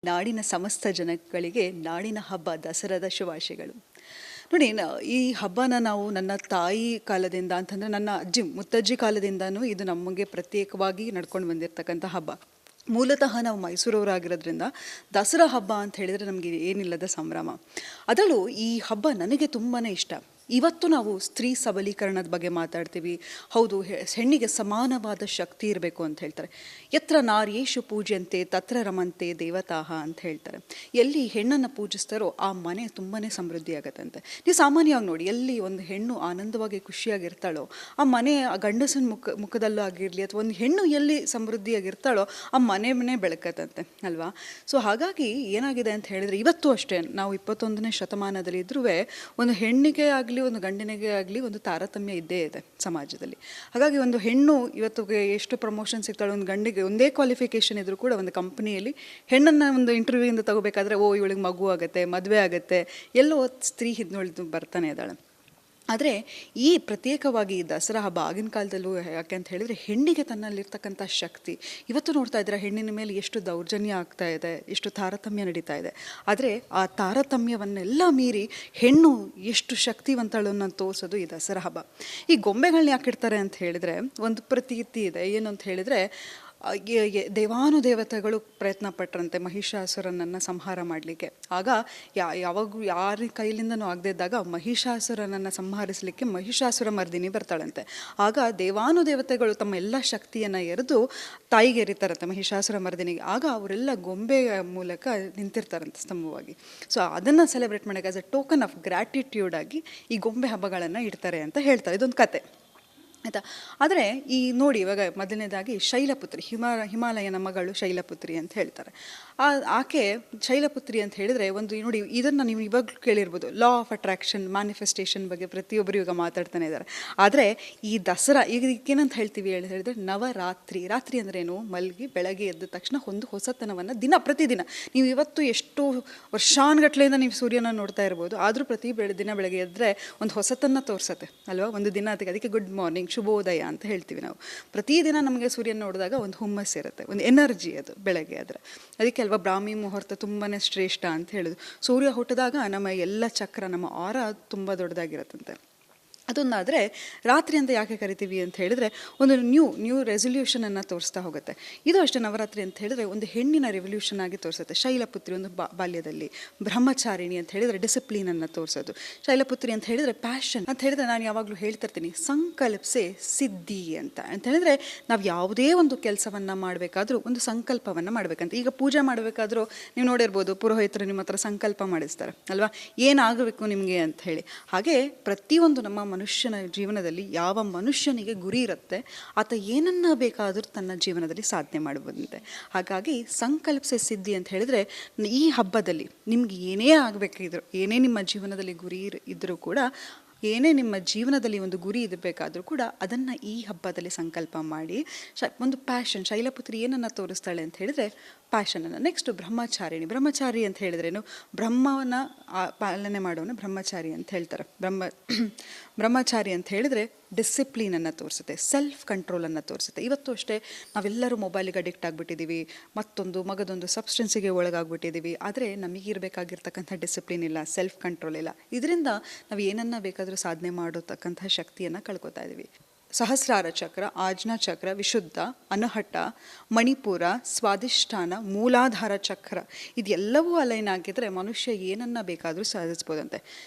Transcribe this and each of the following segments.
ನಾಡಿನ ಸಮಸ್ತ ಜನಗಳಿಗೆ ನಾಡಿನ ಹಬ್ಬ ದಸರಾದ ಶುಭಾಶಯಗಳು. ನೋಡಿ, ಈ ಹಬ್ಬನ ನಾವು ನನ್ನ ತಾಯಿ ಕಾಲದಿಂದ ಅಂತಂದರೆ ನನ್ನ ಅಜ್ಜಿ ಮುತ್ತಜ್ಜಿ ಕಾಲದಿಂದನೂ ಇದು ನಮಗೆ ಪ್ರತ್ಯೇಕವಾಗಿ ನಡ್ಕೊಂಡು ಬಂದಿರತಕ್ಕಂಥ ಹಬ್ಬ. ಮೂಲತಃ ನಾವು ಮೈಸೂರವರಾಗಿರೋದ್ರಿಂದ ದಸರಾ ಹಬ್ಬ ಅಂತ ಹೇಳಿದರೆ ನಮಗೆ ಏನಿಲ್ಲದ ಸಂಭ್ರಮ. ಅದರಲ್ಲೂ ಈ ಹಬ್ಬ ನನಗೆ ತುಂಬಾ ಇಷ್ಟ. ಇವತ್ತು ನಾವು ಸ್ತ್ರೀ ಸಬಲೀಕರಣದ ಬಗ್ಗೆ ಮಾತಾಡ್ತೀವಿ. ಹೌದು, ಹೆಣ್ಣಿಗೆ ಸಮಾನವಾದ ಶಕ್ತಿ ಇರಬೇಕು ಅಂತ ಹೇಳ್ತಾರೆ. ಯತ್ರ ನಾರ್ಯೇಷು ಪೂಜ್ಯಂತೆ ತತ್ರ ರಮಂತೆ ದೇವತಾಹ ಅಂತ ಹೇಳ್ತಾರೆ. ಎಲ್ಲಿ ಹೆಣ್ಣನ್ನು ಪೂಜಿಸ್ತಾರೋ ಆ ಮನೆ ತುಂಬಾ ಸಮೃದ್ಧಿ ಆಗತ್ತಂತೆ. ನೀವು ಸಾಮಾನ್ಯವಾಗಿ ನೋಡಿ, ಎಲ್ಲಿ ಒಂದು ಹೆಣ್ಣು ಆನಂದವಾಗಿ ಖುಷಿಯಾಗಿರ್ತಾಳೋ ಆ ಮನೆ, ಆ ಗಂಡಸನ ಮುಖದಲ್ಲೂ ಆಗಿರಲಿ ಅಥವಾ ಒಂದು ಹೆಣ್ಣು ಎಲ್ಲಿ ಸಮೃದ್ಧಿಯಾಗಿರ್ತಾಳೋ ಆ ಮನೆ ಬೆಳಕತ್ತಂತೆ ಅಲ್ವಾ. ಸೊ ಹಾಗಾಗಿ ಏನಾಗಿದೆ ಅಂತ ಹೇಳಿದರೆ, ಇವತ್ತು ಅಷ್ಟೇ ನಾವು 21ನೇ ಶತಮಾನದಲ್ಲಿ ಇದ್ರೂ ಒಂದು ಹೆಣ್ಣಿಗೆ ಆಗಲಿ ಒಂದು ಗಂಡನಿಗೆ ಆಗಲಿ ಒಂದು ತಾರತಮ್ಯ ಇದ್ದೇ ಇದೆ ಸಮಾಜದಲ್ಲಿ. ಹಾಗಾಗಿ ಒಂದು ಹೆಣ್ಣು ಇವತ್ತು ಎಷ್ಟು ಪ್ರಮೋಷನ್ ಸಿಗ್ತಾಳೆ, ಒಂದು ಗಂಡಿಗೆ ಒಂದೇ ಕ್ವಾಲಿಫಿಕೇಷನ್ ಇದ್ರೂ ಕೂಡ ಒಂದು ಕಂಪ್ನಿಯಲ್ಲಿ ಹೆಣ್ಣನ್ನು ಒಂದು ಇಂಟರ್ವ್ಯೂಯಿಂದ ತಗೋಬೇಕಾದ್ರೆ ಇವಳಿಗೆ ಮಗು ಆಗುತ್ತೆ, ಮದುವೆ ಆಗುತ್ತೆ, ಎಲ್ಲೋ ಸ್ತ್ರೀ ಹಿಂದುಳಿದು ಬರ್ತಾನೆ ಇದ್ದಾಳೆ. ಆದರೆ ಈ ಪ್ರತ್ಯೇಕವಾಗಿ ದಸರಾ ಹಬ್ಬ ಆಗಿನ ಕಾಲದಲ್ಲೂ ಯಾಕೆ ಅಂತ ಹೇಳಿದರೆ, ಹೆಣ್ಣಿಗೆ ತನ್ನಲ್ಲಿರ್ತಕ್ಕಂಥ ಶಕ್ತಿ. ಇವತ್ತು ನೋಡ್ತಾ ಇದ್ದಾರೆ ಹೆಣ್ಣಿನ ಮೇಲೆ ಎಷ್ಟು ದೌರ್ಜನ್ಯ ಆಗ್ತಾ ಇದೆ, ಎಷ್ಟು ತಾರತಮ್ಯ ನಡೀತಾ ಇದೆ. ಆದರೆ ಆ ತಾರತಮ್ಯವನ್ನೆಲ್ಲ ಮೀರಿ ಹೆಣ್ಣು ಎಷ್ಟು ಶಕ್ತಿವಂತಳು ಅನ್ನೋದು ತೋರಿಸೋದು ಈ ದಸರಾ ಹಬ್ಬ. ಈ ಗೊಂಬೆಗಳನ್ನ ಯಾಕೆ ಇಡ್ತಾರೆ ಅಂತ ಹೇಳಿದರೆ, ಒಂದು ಪ್ರತೀತಿ ಇದೆ. ಏನು ಅಂತ ಹೇಳಿದರೆ, ದೇವಾನುದೇವತೆಗಳು ಪ್ರಯತ್ನ ಪಟ್ಟರಂತೆ ಮಹಿಷಾಸುರನನ್ನು ಸಂಹಾರ ಮಾಡಲಿಕ್ಕೆ. ಆಗ ಯಾವಾಗೂ ಯಾರ ಕೈಲಿಂದನೂ ಆಗದೇ ಇದ್ದಾಗ ಮಹಿಷಾಸುರನನ್ನು ಸಂಹರಿಸಲಿಕ್ಕೆ ಮಹಿಷಾಸುರ ಮರ್ದಿನಿ ಬರ್ತಾಳಂತೆ. ಆಗ ದೇವಾನುದೇವತೆಗಳು ತಮ್ಮ ಎಲ್ಲ ಶಕ್ತಿಯನ್ನು ಎರೆದು ತಾಯಿಗೆ ಎರಿತಾರಂತೆ ಮಹಿಷಾಸುರ ಮರ್ದಿನಿಗೆ. ಆಗ ಅವರೆಲ್ಲ ಗೊಂಬೆಯ ಮೂಲಕ ನಿಂತಿರ್ತಾರಂತೆ ಸ್ತಂಭವಾಗಿ. ಸೊ ಅದನ್ನು ಸೆಲೆಬ್ರೇಟ್ ಮಾಡೋಕ್ಕೆ as a token of gratitude ಆಗಿ ಈ ಗೊಂಬೆ ಹಬ್ಬಗಳನ್ನು ಇಡ್ತಾರೆ ಅಂತ ಹೇಳ್ತಾರೆ. ಇದೊಂದು ಕತೆ ಆಯಿತಾ. ಆದರೆ ಈ ನೋಡಿ, ಇವಾಗ ಮೊದಲನೇದಾಗಿ ಶೈಲಪುತ್ರಿ, ಹಿಮಾಲಯನ ಮಗಳು ಶೈಲಪುತ್ರಿ ಅಂತ ಹೇಳ್ತಾರೆ. ಆಕೆ ಶೈಲಪುತ್ರಿ ಅಂತ ಹೇಳಿದರೆ ಒಂದು ನೋಡಿ, ಇದನ್ನು ನೀವು ಇವಾಗ ಕೇಳಿರ್ಬೋದು, ಲಾ ಆಫ್ ಅಟ್ರಾಕ್ಷನ್, ಮ್ಯಾನಿಫೆಸ್ಟೇಷನ್ ಬಗ್ಗೆ ಪ್ರತಿಯೊಬ್ಬರು ಇವಾಗ ಮಾತಾಡ್ತಾನೆ ಇದ್ದಾರೆ. ಆದರೆ ಈ ದಸರಾ ಈಗ ಏನಂತ ಹೇಳ್ತೀವಿ ಹೇಳಿದ್ರೆ, ನವರಾತ್ರಿ. ರಾತ್ರಿ ಅಂದ್ರೇನು? ಮಲಗಿ ಬೆಳಗ್ಗೆ ಎದ್ದ ತಕ್ಷಣ ಒಂದು ಹೊಸತನವನ್ನು ಪ್ರತಿದಿನ ನೀವು ಇವತ್ತು ಎಷ್ಟು ವರ್ಷಾನುಗಟ್ಲೆಯಿಂದ ನೀವು ಸೂರ್ಯನ ನೋಡ್ತಾ ಇರ್ಬೋದು, ಆದರೂ ದಿನ ಬೆಳಗ್ಗೆ ಎದ್ದರೆ ಒಂದು ಹೊಸತನ್ನು ತೋರಿಸತ್ತೆ ಅಲ್ವಾ. ಒಂದು ದಿನ ಅದಕ್ಕೆ ಗುಡ್ ಮಾರ್ನಿಂಗ್, ಶುಭೋದಯ ಅಂತ ಹೇಳ್ತೀವಿ ನಾವು. ಪ್ರತಿದಿನ ನಮಗೆ ಸೂರ್ಯನ ನೋಡಿದಾಗ ಒಂದು ಹುಮ್ಮಸ್ ಇರುತ್ತೆ, ಒಂದು ಎನರ್ಜಿ ಅದು ಬೆಳಗ್ಗೆ. ಅದಕ್ಕೆ ಅಲ್ವಾ ಬ್ರಾಹ್ಮಿ ಮುಹೂರ್ತ ತುಂಬಾ ಶ್ರೇಷ್ಠ ಅಂತ ಹೇಳೋದು. ಸೂರ್ಯ ಹುಟ್ಟಿದಾಗ ನಮ್ಮ ಎಲ್ಲ ಚಕ್ರ, ನಮ್ಮ ಆರ ತುಂಬ ದೊಡ್ಡದಾಗಿರುತ್ತಂತೆ. ಅದೊಂದಾದರೆ ರಾತ್ರಿ ಅಂತ ಯಾಕೆ ಕರಿತೀವಿ ಅಂತ ಹೇಳಿದರೆ, ಒಂದು ನ್ಯೂ ರೆಸೊಲ್ಯೂಷನನ್ನು ತೋರಿಸ್ತಾ ಹೋಗುತ್ತೆ. ಇದು ಅಷ್ಟೇ, ನವರಾತ್ರಿ ಅಂತ ಹೇಳಿದರೆ ಒಂದು ಹೆಣ್ಣಿನ ರೆವಲ್ಯೂಷನ್ ಆಗಿ ತೋರಿಸುತ್ತೆ. ಶೈಲಪುತ್ರಿ ಒಂದು ಬಾಲ್ಯದಲ್ಲಿ, ಬ್ರಹ್ಮಚಾರಿಣಿ ಅಂತ ಹೇಳಿದರೆ ಡಿಸಿಪ್ಲಿನನ್ನು ತೋರಿಸೋದು. ಶೈಲಪುತ್ರಿ ಅಂತ ಹೇಳಿದರೆ ಪ್ಯಾಷನ್ ಅಂತ ಹೇಳಿದರೆ, ನಾನು ಯಾವಾಗಲೂ ಹೇಳ್ತಿರ್ತೀನಿ, ಸಂಕಲ್ಪಸೆ ಸಿದ್ಧಿ ಅಂತ ಹೇಳಿದರೆ, ನಾವು ಯಾವುದೇ ಒಂದು ಕೆಲಸವನ್ನು ಮಾಡಬೇಕಾದ್ರೂ ಒಂದು ಸಂಕಲ್ಪವನ್ನು ಮಾಡಬೇಕಂತ. ಈಗ ಪೂಜೆ ಮಾಡಬೇಕಾದ್ರೂ ನೀವು ನೋಡಿರ್ಬೋದು, ಪುರೋಹಿತರು ನಿಮ್ಮ ಹತ್ರ ಸಂಕಲ್ಪ ಮಾಡಿಸ್ತಾರೆ ಅಲ್ವಾ, ಏನಾಗಬೇಕು ನಿಮಗೆ ಅಂತ ಹೇಳಿ. ಹಾಗೆ ಪ್ರತಿಯೊಂದು ನಮ್ಮ ಮನುಷ್ಯನ ಜೀವನದಲ್ಲಿ ಯಾವ ಮನುಷ್ಯನಿಗೆ ಗುರಿ ಇರುತ್ತೆ, ಆತ ಏನನ್ನ ಬೇಕಾದರೂ ತನ್ನ ಜೀವನದಲ್ಲಿ ಸಾಧನೆ ಮಾಡಬಹುದಂತೆ. ಹಾಗಾಗಿ ಸಂಕಲ್ಪಸೆ ಸಿದ್ಧಿ ಅಂತ ಹೇಳಿದರೆ, ಈ ಹಬ್ಬದಲ್ಲಿ ನಿಮ್ಗೆ ಏನೇ ಆಗಬೇಕಿದ್ರು, ಏನೇ ನಿಮ್ಮ ಜೀವನದಲ್ಲಿ ಗುರಿ ಇದ್ದರೂ ಕೂಡ, ಏನೇ ನಿಮ್ಮ ಜೀವನದಲ್ಲಿ ಒಂದು ಗುರಿ ಇರಬೇಕಾದ್ರೂ ಕೂಡ ಅದನ್ನು ಈ ಹಬ್ಬದಲ್ಲಿ ಸಂಕಲ್ಪ ಮಾಡಿ ಒಂದು ಪ್ಯಾಷನ್. ಶೈಲಪುತ್ರಿ ಏನನ್ನು ತೋರಿಸ್ತಾಳೆ ಅಂತ ಹೇಳಿದರೆ ಪ್ಯಾಷನನ್ನು. ನೆಕ್ಸ್ಟು ಬ್ರಹ್ಮಚಾರಿ ಅಂತ ಹೇಳಿದ್ರೇನು, ಬ್ರಹ್ಮವನ್ನು ಪಾಲನೆ ಮಾಡೋನು ಬ್ರಹ್ಮಚಾರಿ ಅಂತ ಹೇಳ್ತಾರೆ. ಬ್ರಹ್ಮಚಾರಿ ಅಂತ ಹೇಳಿದರೆ ಡಿಸಿಪ್ಲಿನನ್ನು ತೋರಿಸುತ್ತೆ, ಸೆಲ್ಫ್ ಕಂಟ್ರೋಲನ್ನು ತೋರಿಸುತ್ತೆ. ಇವತ್ತು ಅಷ್ಟೇ ನಾವೆಲ್ಲರೂ ಮೊಬೈಲಿಗೆ ಅಡಿಕ್ಟ್ ಆಗಿಬಿಟ್ಟಿದ್ದೀವಿ, ಮಗದೊಂದು ಸಬ್ಸ್ಟೆನ್ಸಿಗೆ ಒಳಗಾಗ್ಬಿಟ್ಟಿದ್ದೀವಿ. ಆದರೆ ನಮಗಿರಬೇಕಾಗಿರ್ತಕ್ಕಂಥ ಡಿಸಿಪ್ಲಿನ್ ಇಲ್ಲ, ಸೆಲ್ಫ್ ಕಂಟ್ರೋಲ್ ಇಲ್ಲ. ಇದರಿಂದ ನಾವು ಏನನ್ನ ಬೇಕಾದರೂ ಸಾಧನೆ ಮಾಡತಕ್ಕಂಥ ಶಕ್ತಿಯನ್ನು ಕಳ್ಕೊತಾ ಇದ್ದೀವಿ. ಸಹಸ್ರಾರ ಚಕ್ರ, ಆಜ್ಞಾ ಚಕ್ರ, ವಿಶುದ್ಧ, ಅನಹಟ, ಮಣಿಪುರ, ಸ್ವಾಧಿಷ್ಠಾನ, ಮೂಲಾಧಾರ ಚಕ್ರ, ಇದೆಲ್ಲವೂ ಅಲೈನ್ ಆಗಿದ್ದರೆ ಮನುಷ್ಯ ಏನನ್ನ ಬೇಕಾದರೂ ಸಾಧಿಸ್ಬೋದಂತೆ.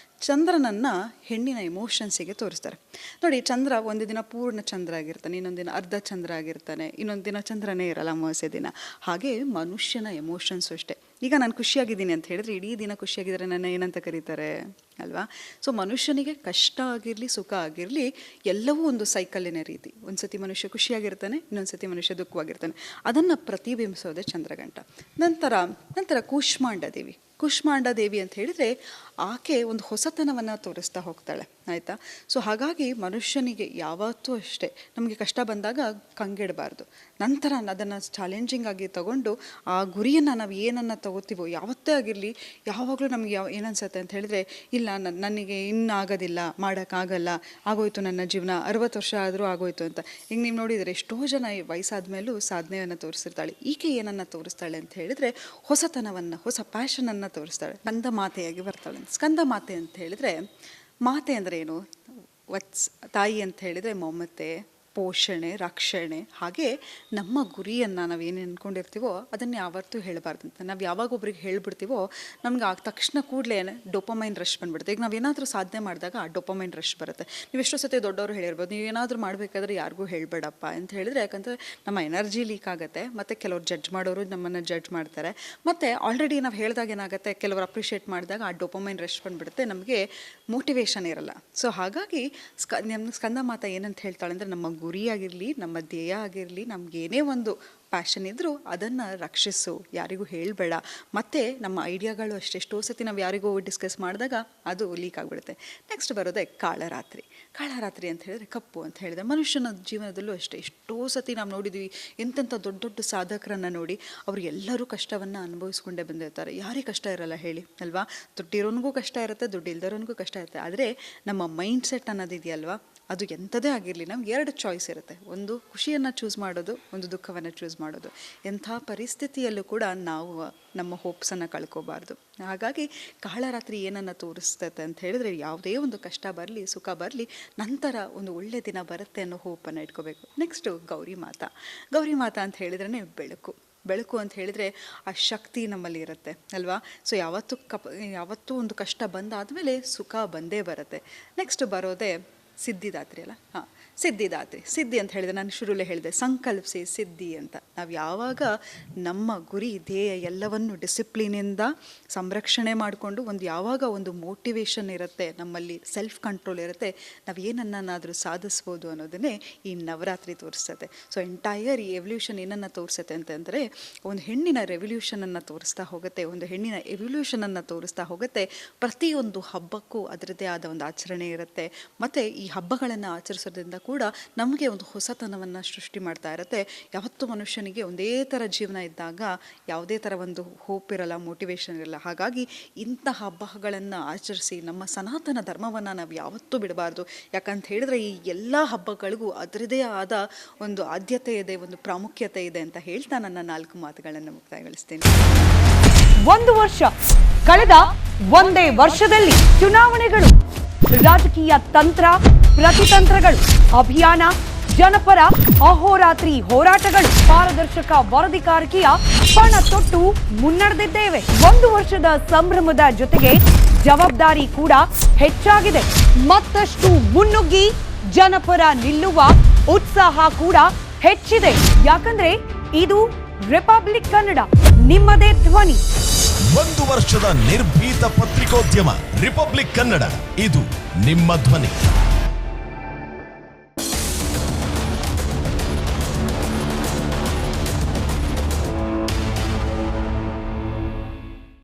ಚಂದ್ರನನ್ನು ಹೆಣ್ಣಿನ ಎಮೋಷನ್ಸಿಗೆ ತೋರಿಸ್ತಾರೆ. ನೋಡಿ, ಚಂದ್ರ ಒಂದು ದಿನ ಪೂರ್ಣ ಚಂದ್ರ ಆಗಿರ್ತಾನೆ, ಇನ್ನೊಂದು ದಿನ ಅರ್ಧ ಚಂದ್ರ ಆಗಿರ್ತಾನೆ, ಇನ್ನೊಂದು ದಿನ ಚಂದ್ರನೇ ಇರಲ್ಲ, ಅಮಾವಾಸ್ಯೆ ದಿನ. ಹಾಗೆ ಮನುಷ್ಯನ ಎಮೋಷನ್ಸು ಅಷ್ಟೇ. ಈಗ ನಾನು ಖುಷಿಯಾಗಿದ್ದೀನಿ ಅಂತ ಹೇಳಿದ್ರೆ, ಇಡೀ ದಿನ ಖುಷಿಯಾಗಿದ್ದರೆ ನನ್ನ ಏನಂತ ಕರೀತಾರೆ ಅಲ್ವಾ. ಸೊ ಮನುಷ್ಯನಿಗೆ ಕಷ್ಟ ಆಗಿರಲಿ, ಸುಖ ಆಗಿರಲಿ, ಎಲ್ಲವೂ ಒಂದು ಸೈಕಲ್ಲಿನ ರೀತಿ. ಒಂದು ಸತಿ ಮನುಷ್ಯ ಖುಷಿಯಾಗಿರ್ತಾನೆ, ಇನ್ನೊಂದು ಸತಿ ಮನುಷ್ಯ ದುಃಖವಾಗಿರ್ತಾನೆ. ಅದನ್ನು ಪ್ರತಿಬಿಂಬಿಸೋದೇ ಚಂದ್ರಗಂಟ. ನಂತರ ಕೂಷ್ಮಾಂಡ ದೇವಿ, ಕುಷ್ಮಾಂಡ ದೇವಿ ಅಂತ ಹೇಳಿದರೆ ಆಕೆ ಒಂದು ಹೊಸತನವನ್ನು ತೋರಿಸ್ತಾ ಹೋಗ್ತಾಳೆ, ಆಯಿತಾ. ಸೊ ಹಾಗಾಗಿ ಮನುಷ್ಯನಿಗೆ ಯಾವತ್ತೂ ಅಷ್ಟೇ ನಮಗೆ ಕಷ್ಟ ಬಂದಾಗ ಕಂಗೆಡಬಾರ್ದು. ನಂತರ ಅದನ್ನು ಚಾಲೆಂಜಿಂಗ್ ಆಗಿ ತಗೊಂಡು ಆ ಗುರಿಯನ್ನು ನಾವು ಏನನ್ನು ತಗೋತೀವೋ ಯಾವತ್ತೇ ಆಗಿರಲಿ, ಯಾವಾಗಲೂ ನಮಗೆ ಏನನ್ಸುತ್ತೆ ಅಂತ ಹೇಳಿದ್ರೆ, ಇಲ್ಲ ನನಗೆ ಇನ್ನಾಗೋದಿಲ್ಲ, ಮಾಡೋಕ್ಕಾಗಲ್ಲ, ಆಗೋಯ್ತು ನನ್ನ ಜೀವನ, 60 ವರ್ಷ ಆದರೂ ಆಗೋಯ್ತು ಅಂತ. ಈಗ ನೀವು ನೋಡಿದರೆ ಎಷ್ಟೋ ಜನ ವಯಸ್ಸಾದ ಮೇಲೂ ಸಾಧನೆಯನ್ನು ತೋರಿಸಿರ್ತಾಳೆ. ಈಕೆ ಏನನ್ನು ತೋರಿಸ್ತಾಳೆ ಅಂತ ಹೇಳಿದರೆ ಹೊಸತನವನ್ನು, ಹೊಸ ಪ್ಯಾಷನನ್ನು ತೋರಿಸ್ತಾಳೆ. ಸ್ಕಂದ ಮಾತೆಯಾಗಿ ಬರ್ತಾಳೆ. ಸ್ಕಂದ ಮಾತೆ ಅಂತ ಹೇಳಿದರೆ, ಮಾತೆ ಅಂದರೆ ಏನು? ತಾಯಿ ಅಂತ ಹೇಳಿದರೆ ಮಮತೆ, ಪೋಷಣೆ, ರಕ್ಷಣೆ. ಹಾಗೆ ನಮ್ಮ ಗುರಿಯನ್ನು ನಾವೇನು ಅಂದ್ಕೊಂಡಿರ್ತೀವೋ ಅದನ್ನು ಯಾವತ್ತೂ ಹೇಳಬಾರ್ದಂತ. ನಾವು ಯಾವಾಗ ಒಬ್ರಿಗೆ ಹೇಳ್ಬಿಡ್ತೀವೋ ನಮ್ಗೆ ಆಗ ತಕ್ಷಣ ಕೂಡಲೇ ಡೋಪಮೈನ್ ರಶ್ ಬಂದುಬಿಡುತ್ತೆ. ಈಗ ನಾವೇನಾದರೂ ಸಾಧನೆ ಮಾಡಿದಾಗ ಆ ಡೋಪಮೈನ್ ರಶ್ ಬರುತ್ತೆ. ನೀವು ಎಷ್ಟೋ ಸತಿ ದೊಡ್ಡವರು ಹೇಳಿರ್ಬೋದು, ನೀವು ಏನಾದರೂ ಮಾಡಬೇಕಾದ್ರೆ ಯಾರಿಗೂ ಹೇಳಬೇಡಪ್ಪ ಅಂತ ಹೇಳಿದರೆ, ಯಾಕಂದರೆ ನಮ್ಮ ಎನರ್ಜಿ ಲೀಕ್ ಆಗುತ್ತೆ, ಮತ್ತು ಕೆಲವ್ರು ಜಡ್ಜ್ ಮಾಡೋರು ನಮ್ಮನ್ನು ಜಡ್ಜ್ ಮಾಡ್ತಾರೆ, ಮತ್ತು ಆಲ್ರೆಡಿ ನಾವು ಹೇಳಿದಾಗ ಏನಾಗುತ್ತೆ, ಕೆಲವರು ಅಪ್ರಿಷಿಯೇಟ್ ಮಾಡಿದಾಗ ಆ ಡೋಪಮೈನ್ ರಶ್ ಬಂದುಬಿಡುತ್ತೆ, ನಮಗೆ ಮೋಟಿವೇಶನ್ ಇರಲ್ಲ. ಸೊ ಹಾಗಾಗಿ ಸ್ಕಂದ ಮಾತಾ ಏನಂತ ಹೇಳ್ತಾಳೆ ಅಂದರೆ, ನಮ್ಮ ಗುರಿಯಾಗಿರಲಿ, ನಮ್ಮ ಧ್ಯೇಯ ಆಗಿರಲಿ, ನಮಗೇನೇ ಒಂದು ಪ್ಯಾಷನ್ ಇದ್ದರೂ ಅದನ್ನು ರಕ್ಷಿಸು, ಯಾರಿಗೂ ಹೇಳಬೇಡ. ಮತ್ತು ನಮ್ಮ ಐಡಿಯಾಗಳು ಎಷ್ಟೋ ಸತಿ ನಾವು ಯಾರಿಗೂ ಡಿಸ್ಕಸ್ ಮಾಡಿದಾಗ ಅದು ಲೀಕ್ ಆಗಿಬಿಡುತ್ತೆ. ನೆಕ್ಸ್ಟ್ ಬರೋದೇ ಕಾಳರಾತ್ರಿ. ಕಾಳರಾತ್ರಿ ಅಂತ ಹೇಳಿದ್ರೆ ಕಪ್ಪು ಅಂತ ಹೇಳಿದ್ರೆ, ಮನುಷ್ಯನ ಜೀವನದಲ್ಲೂ ಅಷ್ಟೇ ಎಷ್ಟೋ ಸತಿ ನಾವು ನೋಡಿದ್ವಿ, ಎಂತೆಂಥ ದೊಡ್ಡ ದೊಡ್ಡ ಸಾಧಕರನ್ನು ನೋಡಿ, ಅವರು ಎಲ್ಲರೂ ಕಷ್ಟವನ್ನು ಅನುಭವಿಸ್ಕೊಂಡೇ ಬಂದಿರ್ತಾರೆ. ಯಾರಿಗೆ ಕಷ್ಟ ಇರಲ್ಲ ಹೇಳಿ ಅಲ್ವಾ? ದುಡ್ಡಿರೋನಿಗೂ ಕಷ್ಟ ಇರುತ್ತೆ, ದುಡ್ಡು ಇಲ್ದರೋನಿಗೂ ಕಷ್ಟ ಇರುತ್ತೆ. ಆದರೆ ನಮ್ಮ ಮೈಂಡ್ ಸೆಟ್ ಅನ್ನೋದಿದೆಯಲ್ವಾ, ಅದು ಎಂಥದೇ ಆಗಿರಲಿ, ನಮ್ಗೆ 2 ಚಾಯ್ಸ್ ಇರುತ್ತೆ. ಒಂದು ಖುಷಿಯನ್ನು ಚೂಸ್ ಮಾಡೋದು, ಒಂದು ದುಃಖವನ್ನು ಚೂಸ್ ಮಾಡೋದು. ಎಂಥ ಪರಿಸ್ಥಿತಿಯಲ್ಲೂ ಕೂಡ ನಾವು ನಮ್ಮ ಹೋಪ್ಸನ್ನು ಕಳ್ಕೋಬಾರ್ದು. ಹಾಗಾಗಿ ಕಾಳರಾತ್ರಿ ಏನನ್ನು ತೋರಿಸ್ತತೆ ಅಂತ ಹೇಳಿದ್ರೆ, ಯಾವುದೇ ಒಂದು ಕಷ್ಟ ಬರಲಿ, ಸುಖ ಬರಲಿ, ನಂತರ ಒಂದು ಒಳ್ಳೆಯ ದಿನ ಬರುತ್ತೆ ಅನ್ನೋ ಹೋಪನ್ನು ಇಟ್ಕೋಬೇಕು. ನೆಕ್ಸ್ಟು ಗೌರಿ ಮಾತಾ. ಗೌರಿ ಮಾತಾ ಅಂತ ಹೇಳಿದ್ರೇ ಬೆಳಕು. ಬೆಳಕು ಅಂತ ಹೇಳಿದರೆ ಆ ಶಕ್ತಿ ನಮ್ಮಲ್ಲಿ ಇರುತ್ತೆ ಅಲ್ವಾ? ಸೊ ಯಾವತ್ತೂ ಒಂದು ಕಷ್ಟ ಬಂದಾದಮೇಲೆ ಸುಖ ಬಂದೇ ಬರುತ್ತೆ. ನೆಕ್ಸ್ಟ್ ಬರೋದೇ ಸಿದ್ಧಿದಾತ್ರಿ ಅಲ್ಲ. ಸಿದ್ಧಿ ಅಂತ ಹೇಳಿದೆ, ನಾನು ಶುರುಲೇ ಹೇಳಿದೆ, ಸಂಕಲ್ಪಿಸಿ ಸಿದ್ಧಿ ಅಂತ. ನಾವು ಯಾವಾಗ ನಮ್ಮ ಗುರಿ, ಧ್ಯೇಯ ಎಲ್ಲವನ್ನು ಡಿಸಿಪ್ಲಿನಿಂದ ಸಂರಕ್ಷಣೆ ಮಾಡಿಕೊಂಡು ಯಾವಾಗ ಒಂದು ಮೋಟಿವೇಶನ್ ಇರುತ್ತೆ, ನಮ್ಮಲ್ಲಿ ಸೆಲ್ಫ್ ಕಂಟ್ರೋಲ್ ಇರುತ್ತೆ, ನಾವು ಏನನ್ನಾದರೂ ಸಾಧಿಸ್ಬೋದು ಅನ್ನೋದನ್ನೇ ಈ ನವರಾತ್ರಿ ತೋರಿಸ್ತದೆ. ಸೊ ಎಂಟೈರ್ ಈ ಎವಲ್ಯೂಷನ್ ಏನನ್ನು ತೋರಿಸುತ್ತೆ ಅಂತಂದರೆ, ಒಂದು ಹೆಣ್ಣಿನ ರೆವಲ್ಯೂಷನನ್ನು ತೋರಿಸ್ತಾ ಹೋಗುತ್ತೆ, ಒಂದು ಹೆಣ್ಣಿನ ಎವಲ್ಯೂಷನನ್ನು ತೋರಿಸ್ತಾ ಹೋಗುತ್ತೆ. ಪ್ರತಿಯೊಂದು ಹಬ್ಬಕ್ಕೂ ಅದರದ್ದೇ ಆದ ಒಂದು ಆಚರಣೆ ಇರುತ್ತೆ. ಮತ್ತು ಈ ಹಬ್ಬಗಳನ್ನು ಆಚರಿಸೋದ್ರಿಂದ ಕೂಡ ನಮಗೆ ಒಂದು ಹೊಸತನವನ್ನು ಸೃಷ್ಟಿ ಮಾಡ್ತಾ ಇರುತ್ತೆ. ಯಾವತ್ತೂ ಮನುಷ್ಯನಿಗೆ ಒಂದೇ ಥರ ಜೀವನ ಇದ್ದಾಗ ಯಾವುದೇ ಥರ ಒಂದು ಹೋಪ್ ಇರಲ್ಲ, ಮೋಟಿವೇಶನ್ ಇರಲ್ಲ. ಹಾಗಾಗಿ ಇಂಥ ಹಬ್ಬಗಳನ್ನು ಆಚರಿಸಿ ನಮ್ಮ ಸನಾತನ ಧರ್ಮವನ್ನು ನಾವು ಯಾವತ್ತೂ ಬಿಡಬಾರ್ದು. ಯಾಕಂತ ಹೇಳಿದ್ರೆ ಈ ಎಲ್ಲ ಹಬ್ಬಗಳಿಗೂ ಅದರದೇ ಆದ ಒಂದು ಆದ್ಯತೆ ಇದೆ, ಒಂದು ಪ್ರಾಮುಖ್ಯತೆ ಇದೆ ಅಂತ ಹೇಳ್ತಾ ನನ್ನ 4 ಮಾತುಗಳನ್ನು ಮುಕ್ತಾಯಗೊಳಿಸ್ತೇನೆ. 1 ವರ್ಷ ಕಳೆದ ಒಂದೇ ವರ್ಷದಲ್ಲಿ ಚುನಾವಣೆಗಳು, ರಾಜಕೀಯ ತಂತ್ರ ಪ್ರತಿತಂತ್ರಗಳು, ಅಭಿಯಾನ, ಜನಪರ ಅಹೋರಾತ್ರಿ ಹೋರಾಟಗಳು, ಪಾರದರ್ಶಕ ವರದಿಗಾರಿಕೆಯ ಪಣ ತೊಟ್ಟು ಮುನ್ನಡೆದಿದ್ದೇವೆ. 1 ವರ್ಷದ ಸಂಭ್ರಮದ ಜೊತೆಗೆ ಜವಾಬ್ದಾರಿ ಕೂಡ ಹೆಚ್ಚಾಗಿದೆ. ಮತ್ತಷ್ಟು ಮುನ್ನುಗ್ಗಿ ಜನಪರ ನಿಲ್ಲುವ ಉತ್ಸಾಹ ಕೂಡ ಹೆಚ್ಚಿದೆ. ಯಾಕಂದ್ರೆ ಇದು ರಿಪಬ್ಲಿಕ್ ಕನ್ನಡ, ನಿಮ್ಮದೇ ಧ್ವನಿ. 1 ವರ್ಷದ ನಿರ್ಭೀತ ಪತ್ರಿಕೋದ್ಯಮ ರಿಪಬ್ಲಿಕ್ ಕನ್ನಡ, ಇದು ನಿಮ್ಮ ಧ್ವನಿ.